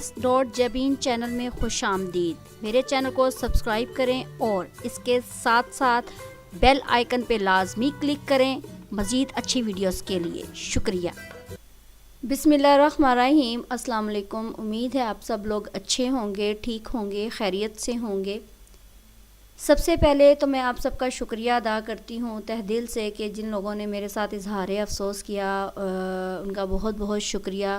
maths.jabin channel میں خوش آمدید۔ میرے چینل کو سبسکرائب کریں اور اس کے ساتھ ساتھ بیل آئیکن پہ لازمی کلک کریں مزید اچھی ویڈیوز کے لیے۔ شکریہ۔ بسم اللہ الرحمن الرحیم۔ السلام علیکم۔ امید ہے آپ سب لوگ اچھے ہوں گے، ٹھیک ہوں گے، خیریت سے ہوں گے۔ سب سے پہلے تو میں آپ سب کا شکریہ ادا کرتی ہوں تہ دل سے کہ جن لوگوں نے میرے ساتھ اظہار افسوس کیا ان کا بہت بہت شکریہ،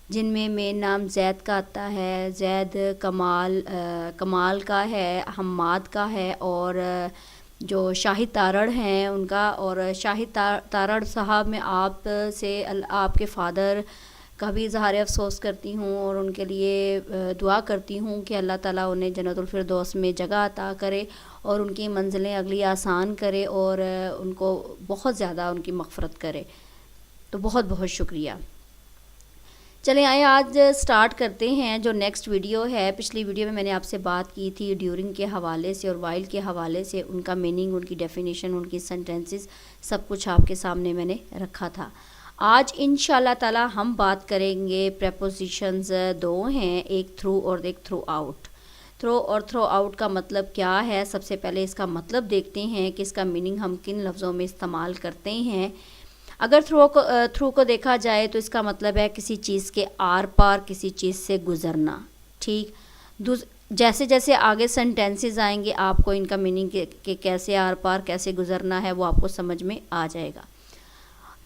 جن میں مین نام زید کا آتا ہے، زید، کمال کا ہے، حماد کا ہے، اور جو شاہد تارڑ ہیں ان کا، اور شاہد تارڑ صاحب میں آپ سے آپ کے فادر کا بھی اظہار افسوس کرتی ہوں اور ان کے لیے دعا کرتی ہوں کہ اللہ تعالیٰ انہیں جنت الفردوس میں جگہ عطا کرے اور ان کی منزلیں اگلی آسان کرے اور ان کو بہت زیادہ ان کی مغفرت کرے۔ تو بہت بہت شکریہ۔ چلیں آئے آج سٹارٹ کرتے ہیں جو نیکسٹ ویڈیو ہے۔ پچھلی ویڈیو میں نے آپ سے بات کی تھی ڈیورنگ کے حوالے سے اور وائل کے حوالے سے، ان کا میننگ، ان کی ڈیفینیشن، ان کی سینٹینسز سب کچھ آپ کے سامنے میں نے رکھا تھا۔ آج انشاءاللہ تعالی ہم بات کریں گے پریپوزیشنز دو ہیں، ایک تھرو اور ایک تھرو آؤٹ۔ تھرو اور تھرو آؤٹ کا مطلب کیا ہے؟ سب سے پہلے اس کا مطلب دیکھتے ہیں کہ اس کا میننگ ہم کن لفظوں میں استعمال کرتے ہیں۔ اگر تھرو کو دیکھا جائے تو اس کا مطلب ہے کسی چیز کے آر پار، کسی چیز سے گزرنا، ٹھیک۔ جیسے جیسے آگے سینٹینسز آئیں گے آپ کو ان کا میننگ کہ کیسے آر پار، کیسے گزرنا ہے وہ آپ کو سمجھ میں آ جائے گا۔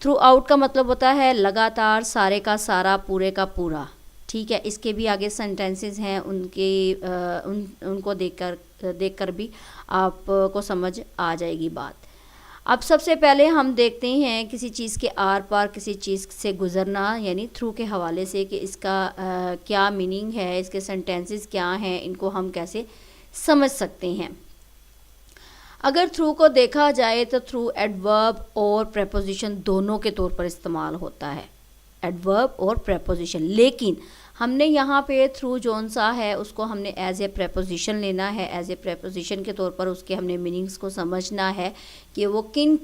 تھرو آؤٹ کا مطلب ہوتا ہے لگاتار، سارے کا سارا، پورے کا پورا، ٹھیک ہے۔ اس کے بھی آگے سینٹینسز ہیں، ان کو دیکھ کر بھی آپ کو سمجھ آ جائے گی بات۔ اب سب سے پہلے ہم دیکھتے ہیں کسی چیز کے آر پار، کسی چیز سے گزرنا، یعنی تھرو کے حوالے سے کہ اس کا کیا میننگ ہے، اس کے سینٹینسز کیا ہیں، ان کو ہم کیسے سمجھ سکتے ہیں۔ اگر تھرو کو دیکھا جائے تو تھرو ایڈورب اور پریپوزیشن دونوں کے طور پر استعمال ہوتا ہے، ایڈورب اور پریپوزیشن، لیکن ہم نے یہاں پہ تھرو جون سا ہے اس کو ہم نے ایز اے پریپوزیشن لینا ہے، ایز اے پریپوزیشن کے طور پر اس کے ہم نے میننگز کو سمجھنا ہے کہ وہ کن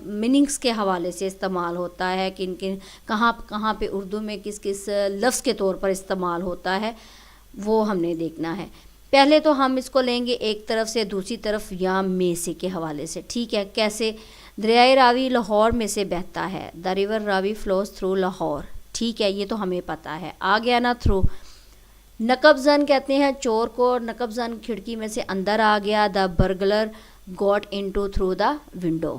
میننگز کے حوالے سے استعمال ہوتا ہے، کہاں پہ اردو میں کس لفظ کے طور پر استعمال ہوتا ہے، وہ ہم نے دیکھنا ہے۔ پہلے تو ہم اس کو لیں گے ایک طرف سے، دوسری طرف یا میں سے کے حوالے سے، ٹھیک ہے۔ کیسے؟ دریائے راوی لاہور میں سے بہتا ہے، the river Ravi flows through Lahore, ٹھیک ہے، یہ تو ہمیں پتہ ہے۔ آ گیا نا تھرو۔ نقب زن کہتے ہیں چور کو، نقب زن کھڑکی میں سے اندر آ گیا، دا burglar got into through the window.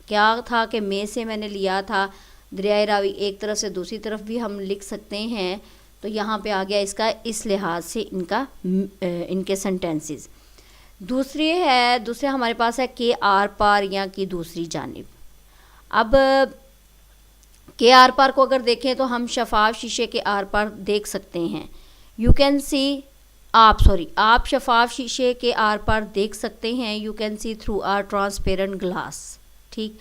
کیا تھا کہ میں سے میں نے لیا تھا، دریائے راوی ایک طرف سے دوسری طرف بھی ہم لکھ سکتے ہیں، تو یہاں پہ آ گیا اس کا اس لحاظ سے ان کے سینٹینسز۔ دوسرے ہمارے پاس ہے کہ آر پار یا کی دوسری جانب۔ اب کے آر پار کو اگر دیکھیں تو ہم شفاف شیشے کے آر پار دیکھ سکتے ہیں، یو کین سی، آپ شفاف شیشے کے آر پار دیکھ سکتے ہیں، you can see through our transparent glass, ٹھیک،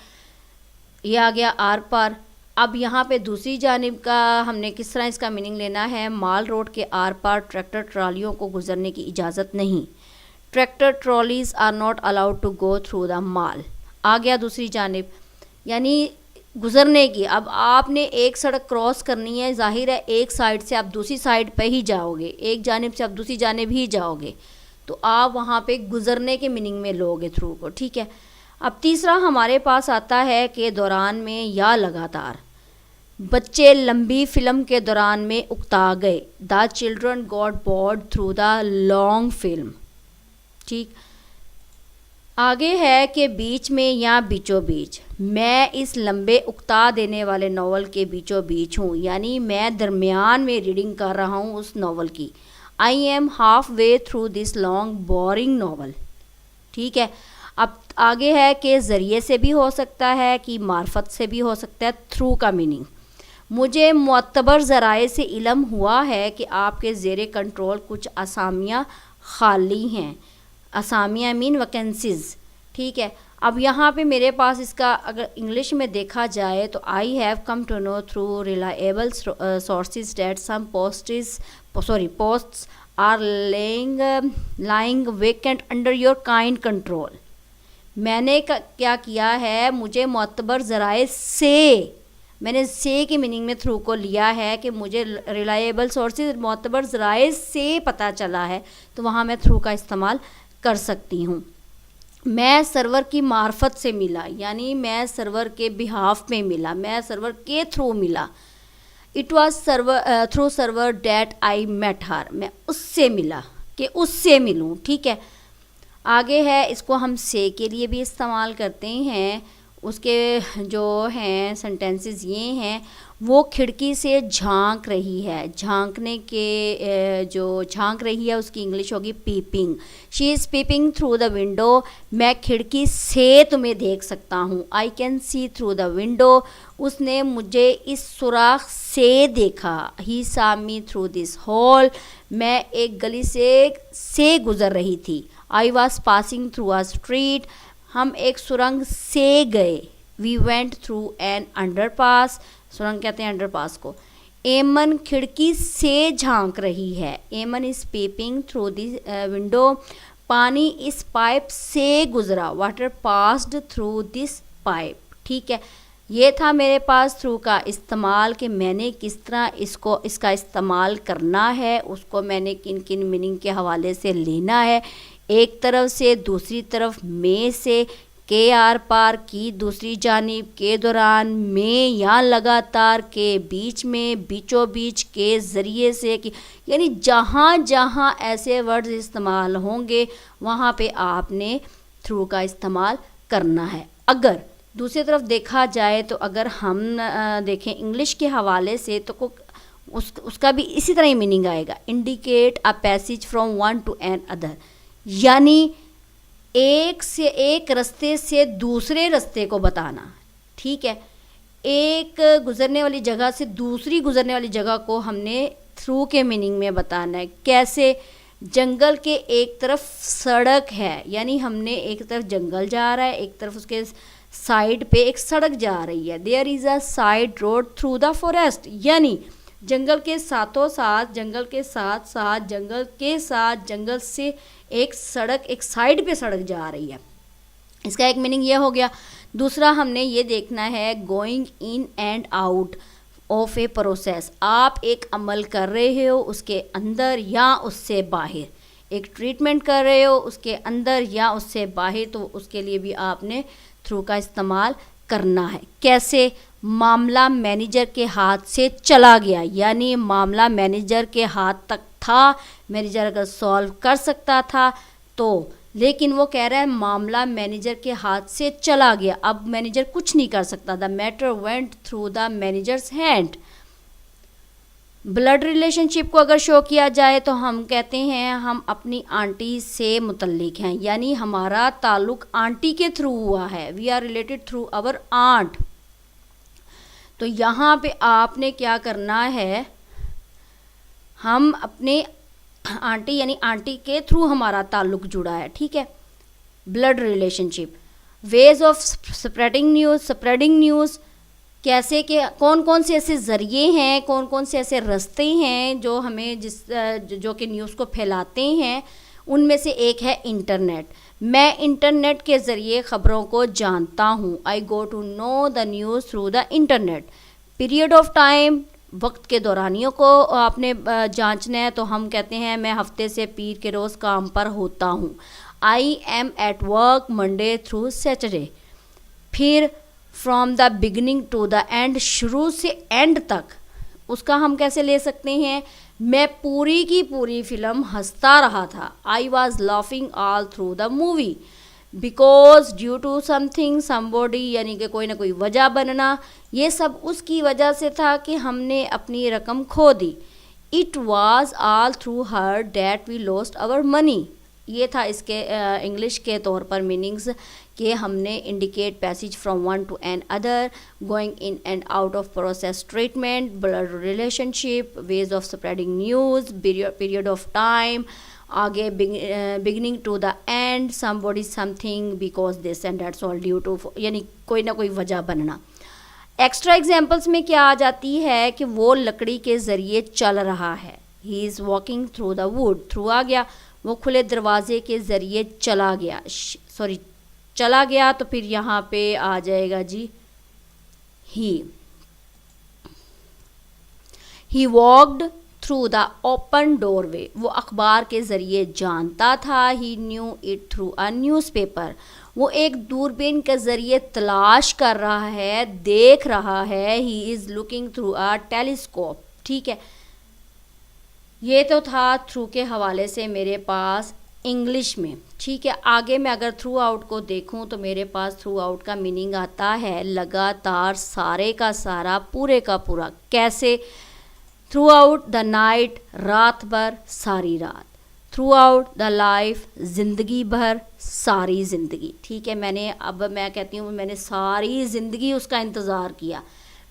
یہ آ گیا آر پار۔ اب یہاں پہ دوسری جانب کا ہم نے کس طرح اس کا میننگ لینا ہے، مال روڈ کے آر پار ٹریکٹر ٹرالیوں کو گزرنے کی اجازت نہیں، tractor trollies are not allowed to go through the mall. آ گیا دوسری جانب، یعنی گزرنے کی۔ اب آپ نے ایک سڑک کراس کرنی ہے، ظاہر ہے ایک سائڈ سے آپ دوسری سائڈ پہ ہی جاؤ گے، ایک جانب سے آپ دوسری جانب ہی جاؤ گے، تو آپ وہاں پہ گزرنے کے میننگ میں لو گے تھرو کو، ٹھیک ہے۔ اب تیسرا ہمارے پاس آتا ہے کہ دوران میں یا لگاتار، بچے لمبی فلم کے دوران میں اکتا گئے، the children got board through the long film, ٹھیک۔ آگے ہے کہ بیچ میں یا بیچوں بیچ، میں اس لمبے اکتا دینے والے ناول کے بیچوں بیچ ہوں، یعنی میں درمیان میں ریڈنگ کر رہا ہوں اس ناول کی، I am half way through this long boring novel, ٹھیک ہے۔ اب آگے ہے کہ ذریعے سے بھی ہو سکتا ہے، کہ معرفت سے بھی ہو سکتا ہے، تھرو کا میننگ، مجھے معتبر ذرائع سے علم ہوا ہے کہ آپ کے زیر کنٹرول کچھ اسامیاں خالی ہیں، اسامیاں مین ویکنسیز، ٹھیک ہے۔ اب یہاں پہ میرے پاس اس کا اگر انگلش میں دیکھا جائے تو I have come to know through reliable sources that some posts are lying vacant under your kind control. میں نے کیا کیا ہے، مجھے معتبر ذرائع سے میں نے سے کی میننگ میں تھرو کو لیا ہے کہ مجھے ریلائیبل سورسز معتبر ذرائع سے پتہ چلا ہے تو وہاں میں تھرو کا استعمال کر سکتی ہوں. میں سرور کی معرفت سے ملا یعنی میں سرور کے بہاف میں ملا, میں سرور کے تھرو ملا. It was through Sarwar that I met her, میں اس سے ملا کہ اس سے ملوں. ٹھیک ہے, آگے ہے اس کو ہم سے کے لیے بھی استعمال کرتے ہیں. اس کے جو ہیں سینٹینسز یہ ہیں, وہ کھڑکی سے جھانک رہی ہے. جھانکنے کے جو جھانک رہی ہے اس کی انگلش ہوگی peeping. She is peeping through the window, میں کھڑکی سے تمہیں دیکھ سکتا ہوں. I can see through the window, اس نے مجھے اس سوراخ سے دیکھا. ہی سا می تھرو دس ہول, میں ایک گلی سے گزر رہی تھی. I was passing through a street, ہم ایک سرنگ سے گئے. We went through an underpass, سرنگ کہتے ہیں انڈر پاس کو. ایمن کھڑکی سے جھانک رہی ہے. ایمن از پیپنگ تھرو دی ونڈو, پانی اس پائپ سے گزرا. Water passed through this pipe. ٹھیک ہے, یہ تھا میرے پاس تھرو کا استعمال کہ میں نے کس طرح اس کا استعمال کرنا ہے, اس کو میں نے کن کن میننگ کے حوالے سے لینا ہے. ایک طرف سے دوسری طرف, میں سے, کے آر پار, کی دوسری جانب, کے دوران, میں یا لگاتار, کے بیچ میں, بیچوں بیچ, کے ذریعے سے, یعنی جہاں جہاں ایسے ورڈز استعمال ہوں گے وہاں پہ آپ نے تھرو کا استعمال کرنا ہے. اگر دوسری طرف دیکھا جائے تو اگر ہم دیکھیں انگلش کے حوالے سے تو اس کا بھی اسی طرح ہی میننگ آئے گا. Indicate a passage from one to another, یعنی ایک رستے سے دوسرے رستے کو بتانا. ٹھیک ہے, ایک گزرنے والی جگہ سے دوسری گزرنے والی جگہ کو ہم نے تھرو کے میننگ میں بتانا ہے. کیسے؟ جنگل کے ایک طرف سڑک ہے, یعنی ہم نے ایک طرف جنگل جا رہا ہے, ایک طرف اس کے سائڈ پہ ایک سڑک جا رہی ہے. There is a side road through the forest, یعنی جنگل کے ساتھوں ساتھ, جنگل کے ساتھ ساتھ, جنگل کے ساتھ, جنگل سے ایک سڑک, ایک سائڈ پہ سڑک جا رہی ہے. اس کا ایک میننگ یہ ہو گیا. دوسرا ہم نے یہ دیکھنا ہے going in and out of a process, آپ ایک عمل کر رہے ہو اس کے اندر یا اس سے باہر, ایک ٹریٹمنٹ کر رہے ہو اس کے اندر یا اس سے باہر, تو اس کے لیے بھی آپ نے تھرو کا استعمال کرنا ہے. کیسے؟ معاملہ مینیجر کے ہاتھ سے چلا گیا, یعنی معاملہ مینیجر کے ہاتھ تک تھا, مینیجر اگر سالو کر سکتا تھا تو, لیکن وہ کہہ رہا ہے معاملہ مینیجر کے ہاتھ سے چلا گیا, اب مینیجر کچھ نہیں کر سکتا. The matter went through the manager's hand. Blood relationship کو اگر شو کیا جائے تو ہم کہتے ہیں ہم اپنی آنٹی سے متعلق ہیں, یعنی ہمارا تعلق آنٹی کے تھرو ہوا ہے. We are related through our aunt. تو یہاں پہ آپ نے کیا کرنا ہے, ہم اپنے آنٹی یعنی آنٹی کے تھرو ہمارا تعلق جڑا ہے. ٹھیک ہے, blood relationship. Ways of spreading news, کیسے کہ کون کون سے ایسے ذریعے ہیں, کون کون سے ایسے رستے ہیں جو ہمیں جو کہ نیوز کو پھیلاتے ہیں. ان میں سے ایک ہے انٹرنیٹ. میں انٹرنیٹ کے ذریعے خبروں کو جانتا ہوں. I go to know the news through the internet. Period of time, وقت کے دورانیوں کو آپ نے جانچنا ہے تو ہم کہتے ہیں میں ہفتے سے پیر کے روز کام پر ہوتا ہوں. I am at work Monday through Saturday. پھر from the beginning to the end, شروع سے اینڈ تک, اس کا ہم کیسے لے سکتے ہیں, میں پوری کی پوری فلم ہنستا رہا تھا. I was laughing all through the movie. Because due to something somebody, یعنی کہ کوئی نہ کوئی وجہ بننا, یہ سب اس کی وجہ سے تھا کہ ہم نے اپنی رقم کھو دی. It was all through her that we lost our money. یہ تھا اس کے انگلش کے طور پر میننگز کہ ہم نے indicate passage from one to another, going in and out of process treatment, blood relationship, ways of spreading news, period of time, آگے beginning to the end, somebody something, because this and that's all due to, یعنی کوئی نہ کوئی وجہ بننا. Extra examples میں کیا آ جاتی ہے کہ وہ لکڑی کے ذریعے چل رہا ہے. He is walking through the wood, through آ گیا, وہ کھلے دروازے کے ذریعے چلا گیا, تو پھر یہاں پہ آ جائے گا جی ہی. He walked through the open doorway. وہ اخبار کے ذریعے جانتا تھا. He knew it through a newspaper. وہ ایک دوربین کے ذریعے تلاش کر رہا ہے, دیکھ رہا ہے. He is looking through a telescope. ٹھیک ہے, یہ تو تھا تھرو کے حوالے سے میرے پاس انگلش میں. ٹھیک ہے, آگے میں اگر تھرو آؤٹ کو دیکھوں تو میرے پاس تھرو آؤٹ کا میننگ آتا ہے لگاتار, سارے کا سارا, پورے کا پورا. کیسے؟ تھرو آؤٹ دا نائٹ, رات بھر, ساری رات. تھرو آؤٹ دا لائف, زندگی بھر, ساری زندگی. ٹھیک ہے, میں کہتی ہوں میں نے ساری زندگی اس کا انتظار کیا,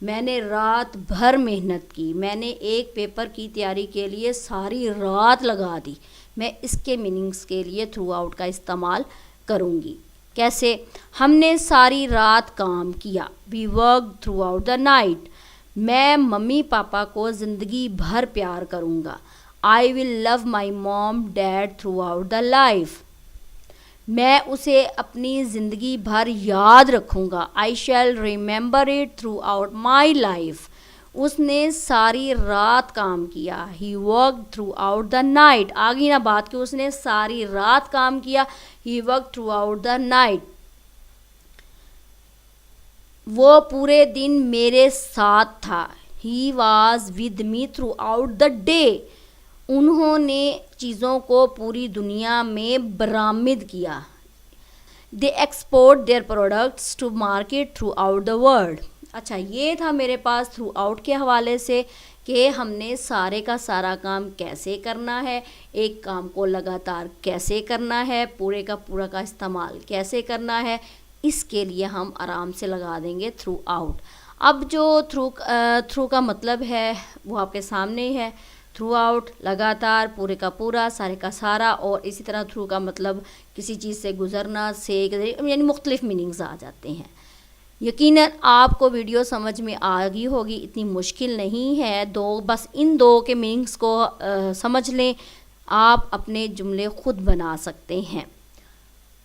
میں نے رات بھر محنت کی, میں نے ایک پیپر کی تیاری کے لیے ساری رات لگا دی. میں اس کے میننگز کے لیے تھرو آؤٹ کا استعمال کروں گی. کیسے؟ ہم نے ساری رات کام کیا. We work throughout the night. میں ممی پاپا کو زندگی بھر پیار کروں گا. I will love my mom dad throughout the life. میں اسے اپنی زندگی بھر یاد رکھوں گا. I shall remember it throughout my life. اس نے ساری رات کام کیا. He work throughout the night. آگے نہ بات کہ اس نے ساری رات کام کیا. He work throughout the night. وہ پورے دن میرے ساتھ تھا. He was with me throughout the day. انہوں نے چیزوں کو پوری دنیا میں برآمد کیا. They export their products to market throughout the world. اچھا, یہ تھا میرے پاس تھرو آؤٹ کے حوالے سے کہ ہم نے سارے کا سارا کام کیسے کرنا ہے, ایک کام کو لگاتار کیسے کرنا ہے, پورے کا پورا کا استعمال کیسے کرنا ہے. اس کے لیے ہم آرام سے لگا دیں گے تھرو آؤٹ. اب جو تھرو کا مطلب ہے وہ آپ کے سامنے ہے. تھرو آؤٹ لگاتار, پورے کا پورا, سارے کا سارا, اور اسی طرح تھرو کا مطلب کسی چیز سے گزرنا, سے, یعنی مختلف میننگز آ جاتے ہیں. یقیناً آپ کو ویڈیو سمجھ میں آ گئی ہوگی, اتنی مشکل نہیں ہے. بس ان دو کے میننگز کو سمجھ لیں, آپ اپنے جملے خود بنا سکتے ہیں.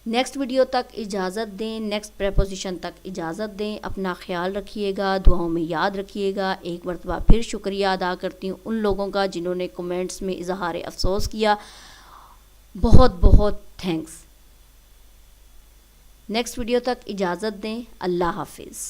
نیکسٹ ویڈیو تک اجازت دیں, نیکسٹ پریپوزیشن تک اجازت دیں. اپنا خیال رکھیے گا, دعاؤں میں یاد رکھیے گا. ایک مرتبہ پھر شکریہ ادا کرتی ہوں ان لوگوں کا جنہوں نے کمنٹس میں اظہار افسوس کیا. بہت بہت تھینکس. نیکسٹ ویڈیو تک اجازت دیں. اللہ حافظ.